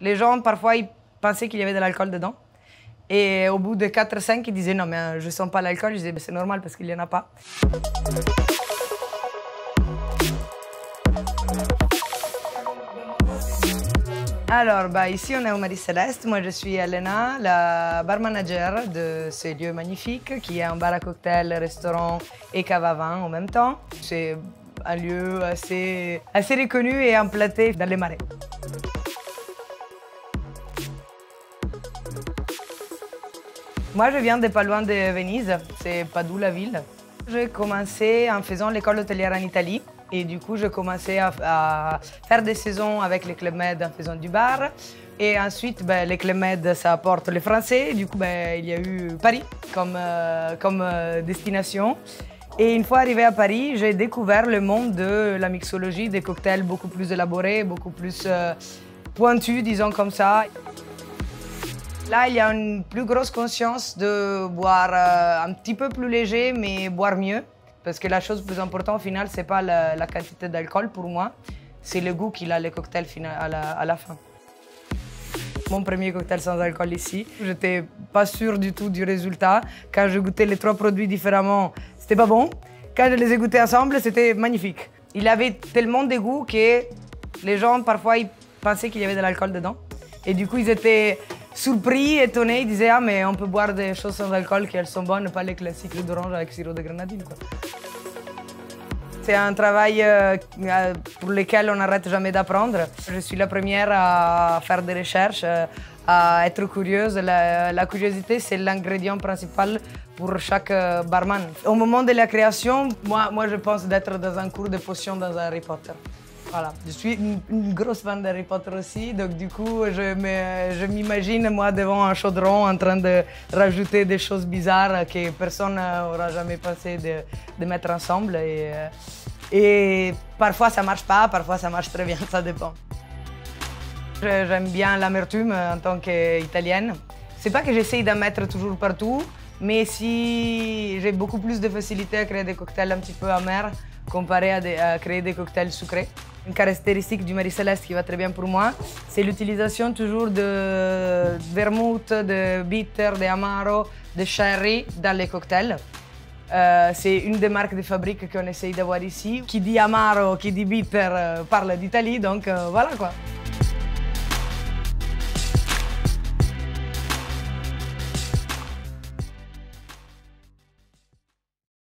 Les gens, parfois, ils pensaient qu'il y avait de l'alcool dedans. Et au bout de 4-5, ils disaient non, mais je sens pas l'alcool. Je disais c'est normal parce qu'il n'y en a pas. Alors, ici, on est au Marie-Céleste. Moi, je suis Elena, la bar manager de ce lieu magnifique qui est un bar à cocktail, restaurant et cave à vin en même temps. C'est un lieu assez reconnu et implanté dans les marais. Moi, je viens de pas loin de Venise, c'est Padoue la ville. J'ai commencé en faisant l'école hôtelière en Italie. Et du coup, j'ai commencé à faire des saisons avec les Club Med en faisant du bar. Et ensuite, les Club Med, ça apporte les Français. Du coup, il y a eu Paris comme destination. Et une fois arrivé à Paris, j'ai découvert le monde de la mixologie, des cocktails beaucoup plus élaborés, beaucoup plus pointus, disons comme ça. Là, il y a une plus grosse conscience de boire un petit peu plus léger, mais boire mieux. Parce que la chose plus importante au final, c'est pas la quantité d'alcool pour moi, c'est le goût qu'il a le cocktail à la fin. Mon premier cocktail sans alcool ici, j'étais pas sûre du tout du résultat. Quand je goûtais les 3 produits différemment, c'était pas bon. Quand je les ai goûtés ensemble, c'était magnifique. Il avait tellement de goût que les gens, parfois, ils pensaient qu'il y avait de l'alcool dedans. Et du coup, ils étaient surpris, étonnés, ils disaient « Ah, mais on peut boire des choses sans alcool, qu'elles sont bonnes, pas les classiques d'orange avec sirop de grenadine. » C'est un travail pour lequel on n'arrête jamais d'apprendre. Je suis la première à faire des recherches, à être curieuse. La curiosité, c'est l'ingrédient principal pour chaque barman. Au moment de la création, moi je pense d'être dans un cours de potions dans Harry Potter. Voilà. Je suis une grosse fan d'Harry Potter aussi, donc du coup, je m'imagine moi devant un chaudron en train de rajouter des choses bizarres que personne n'aura jamais pensé de mettre ensemble. Et parfois ça marche pas, parfois ça marche très bien, ça dépend. J'aime bien l'amertume en tant qu'italienne. C'est pas que j'essaye d'en mettre toujours partout, mais si j'ai beaucoup plus de facilité à créer des cocktails un petit peu amers comparé à créer des cocktails sucrés. Une caractéristique du Marie-Céleste qui va très bien pour moi, c'est l'utilisation toujours de vermouth, de bitter, de amaro, de sherry dans les cocktails. C'est une des marques de fabrique qu'on essaye d'avoir ici. Qui dit amaro, qui dit bitter parle d'Italie, donc voilà quoi.